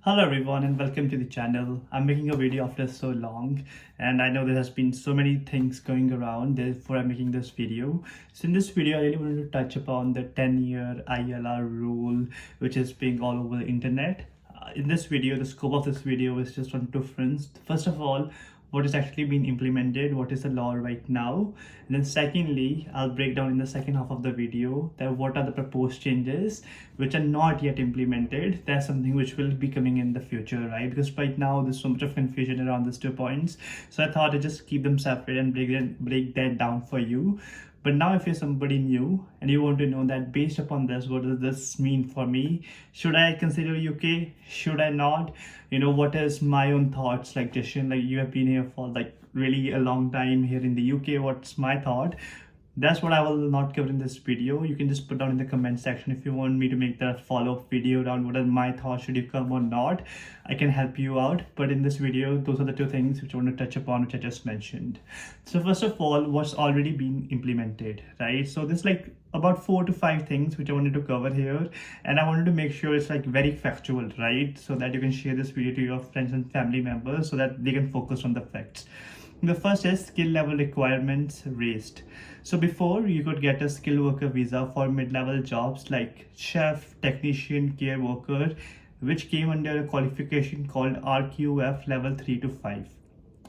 Hello everyone and welcome to the channel. I'm making a video after so long and I know there has been so many things going around, therefore I'm making this video. So in this video I really wanted to touch upon the 10-year ILR rule which is being all over the internet. In this video, the scope of this video is just on two fronts. First of all, what is actually being implemented, what is the law right now, and then secondly I'll break down in the second half of the video that what are the proposed changes which are not yet implemented. That's something which will be coming in the future, right? Because right now there's so much of confusion around these 2 points, so I thought I'd just keep them separate and break that down for you. But now if you're somebody new and you want to know that based upon this, what does this mean for me? Should I consider UK? Should I not? What is my own thoughts, like Jishan, like you have been here for like really a long time here in the UK. What's my thought? That's what I will not cover in this video. You can just put down in the comment section if you want me to make that follow-up video around what are my thoughts, should you come or not. I can help you out, but in this video those are the two things which I want to touch upon, which I just mentioned. So first of all, what's already been implemented, right? So there's like about 4 to 5 things which I wanted to cover here, and I wanted to make sure it's like very factual, right? So that you can share this video to your friends and family members so that they can focus on the facts. The first is skill level requirements raised. So before, you could get a skilled worker visa for mid-level jobs like chef, technician, care worker, which came under a qualification called RQF level 3 to 5.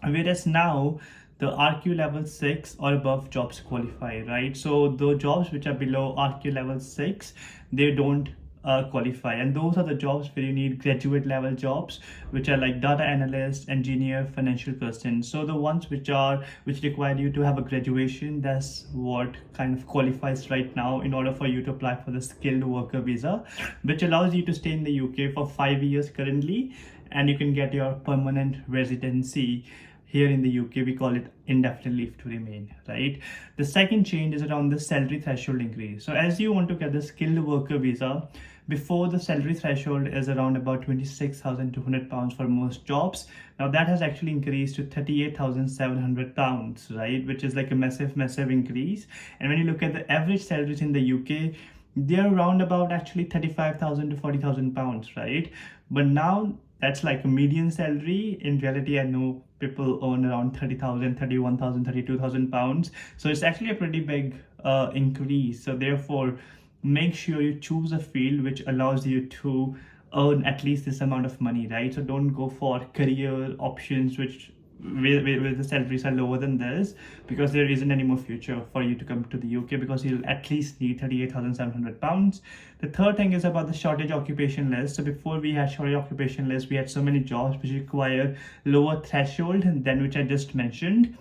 Whereas now, the RQ level 6 or above jobs qualify, right? So the jobs which are below RQ level 6, they don't qualify, and those are the jobs where you need graduate level jobs, which are like data analyst, engineer, financial person. So the ones which require you to have a graduation, that's what kind of qualifies right now in order for you to apply for the skilled worker visa, which allows you to stay in the UK for 5 years currently, and you can get your permanent residency. Here in the UK, we call it indefinite leave to remain, right? The second change is around the salary threshold increase. So as you want to get the skilled worker visa, before the salary threshold is around about £26,200 for most jobs. Now that has actually increased to £38,700, right? Which is like a massive increase. And when you look at the average salaries in the UK, they're around about actually £35,000 to £40,000, right? But now that's like a median salary. In reality, I know people earn around 30,000, 31,000, 32,000 pounds. So it's actually a pretty big increase. So therefore, make sure you choose a field which allows you to earn at least this amount of money, right? So don't go for career options which where the salaries are lower than this, because there isn't any more future for you to come to the UK, because you'll at least need £38,700. The third thing is about the shortage occupation list. So before we had shortage occupation list, we had so many jobs which require lower threshold than which I just mentioned.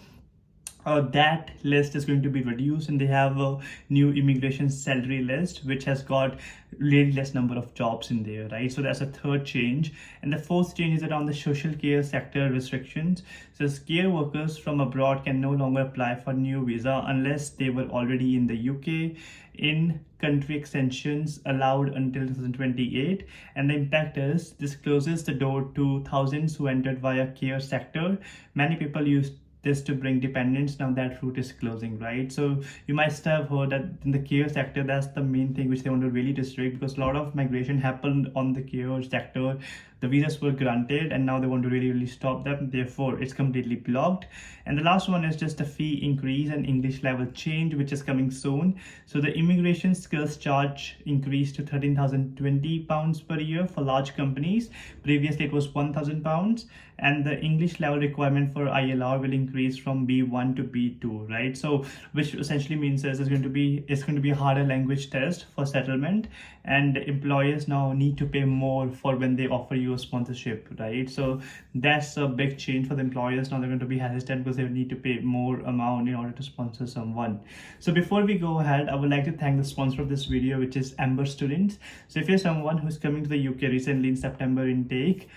That list is going to be reduced, and they have a new immigration salary list which has got really less number of jobs in there, right? So that's a third change. And the fourth change is around the social care sector restrictions. So care workers from abroad can no longer apply for new visa unless they were already in the UK. In country extensions allowed until 2028, and the impact is this closes the door to thousands who entered via care sector. Many people used this to bring dependents. Now that route is closing, right? So you might have heard that in the care sector, that's the main thing which they want to really restrict, because a lot of migration happened on the care sector. The visas were granted and now they want to really stop them, therefore it's completely blocked. And the last one is just a fee increase and English level change, which is coming soon. So the immigration skills charge increased to £13,020 per year for large companies. Previously it was £1,000, and the English level requirement for ILR will increase from B1 to B2, right? So which essentially means that it's going to be a harder language test for settlement, and employers now need to pay more for when they offer you a sponsorship, right? So that's a big change for the employers. Now they're going to be hesitant because they need to pay more amount in order to sponsor someone. So before we go ahead, I would like to thank the sponsor of this video, which is Amber Students. So if you're someone who's coming to the UK recently in September intake,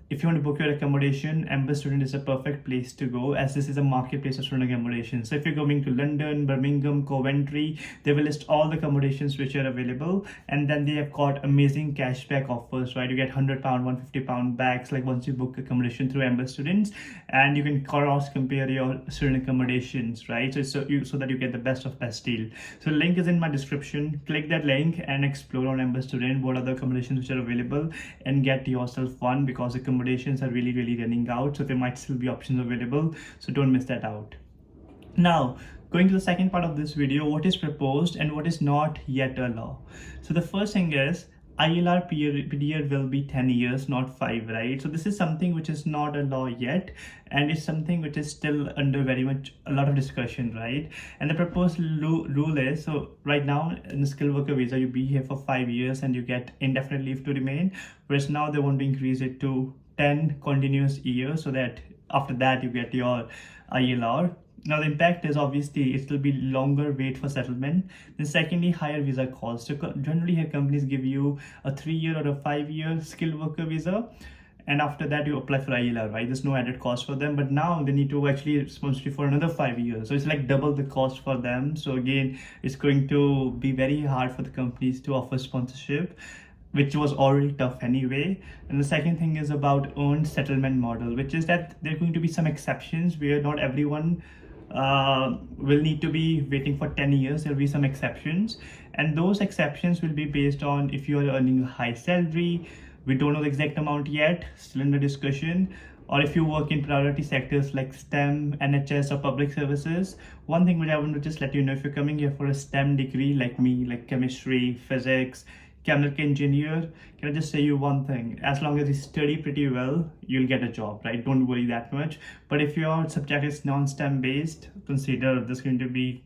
if you want to book your accommodation, Embassy Student is a perfect place to go, as this is a marketplace of student accommodation. So if you're going to London, Birmingham, Coventry, they will list all the accommodations which are available, and then they have got amazing cashback offers, right? You get £100, £150 backs, like once you book accommodation through Embassy Students, and you can cross compare your student accommodations, right? So that you get the best of best deal. So the link is in my description. Click that link and explore on Embassy Student what are the accommodations which are available, and get yourself one, because accommodations are really running out, so there might still be options available, so don't miss that out. Now, going to the second part of this video, what is proposed and what is not yet a law. So the first thing is ILR period will be 10 years, not 5, right? So this is something which is not a law yet, and it's something which is still under very much a lot of discussion, right? And the proposed rule is, so right now in the skilled worker visa, you be here for 5 years and you get indefinite leave to remain, whereas now they want to increase it to 10 continuous years, so that after that you get your ILR. Now the impact is obviously it will be longer wait for settlement. Then secondly, higher visa cost. So generally here companies give you a 3-year or a 5-year skilled worker visa, and after that you apply for ILR, right? There's no added cost for them, but now they need to actually sponsor you for another 5 years. So it's like double the cost for them. So again, it's going to be very hard for the companies to offer sponsorship, which was already tough anyway. And the second thing is about earned settlement model, which is that there are going to be some exceptions where not everyone will need to be waiting for 10 years. There will be some exceptions, and those exceptions will be based on if you are earning a high salary. We don't know the exact amount yet, still in the discussion, or if you work in priority sectors like STEM, NHS, or public services. One thing which I want to just let you know, if you're coming here for a STEM degree like me, like chemistry, physics, chemical engineer, can I just say you one thing? As long as you study pretty well, you'll get a job, right? Don't worry that much. But if your subject is non-STEM based, consider this it's going to be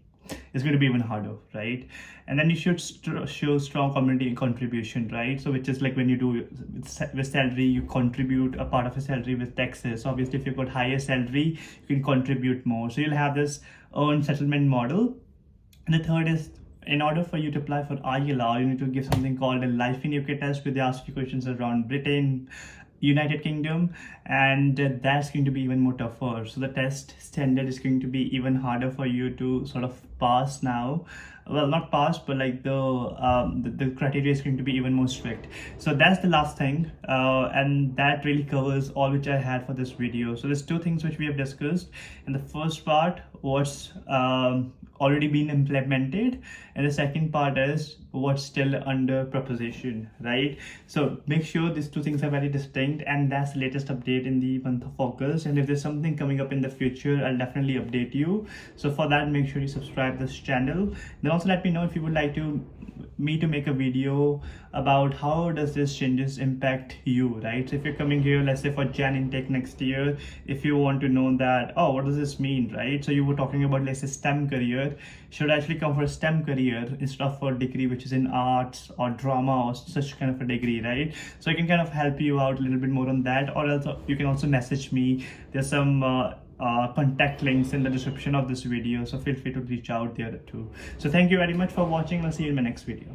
even harder, right? And then you should show strong community contribution, right? So which is like when you do with salary, you contribute a part of a salary with taxes. So obviously if you've got higher salary, you can contribute more. So you'll have this earned settlement model. And the third is, in order for you to apply for ILR, you need to give something called a life in UK test, where they ask you questions around Britain, United Kingdom, and that's going to be even more tougher. So the test standard is going to be even harder for you to sort of pass now. Well, not pass, but like the criteria is going to be even more strict. So that's the last thing, and that really covers all which I had for this video. So there's two things which we have discussed. And the first part was already been implemented, and the second part is what's still under proposition, right? So make sure these two things are very distinct, and that's the latest update in the month of August. And if there's something coming up in the future, I'll definitely update you. So for that, make sure you subscribe this channel. Then also let me know if you would like me to make a video about how does this changes impact you, right? So if you're coming here, let's say for Jan intake next year, if you want to know that, oh, what does this mean, right? So you were talking about, let's say, STEM career, should I actually come for a STEM career instead of for a degree which is in arts or drama or such kind of a degree, right? So I can kind of help you out a little bit more on that, or else you can also message me. There's some contact links in the description of this video, so feel free to reach out there too. So thank you very much for watching. I'll see you in my next video.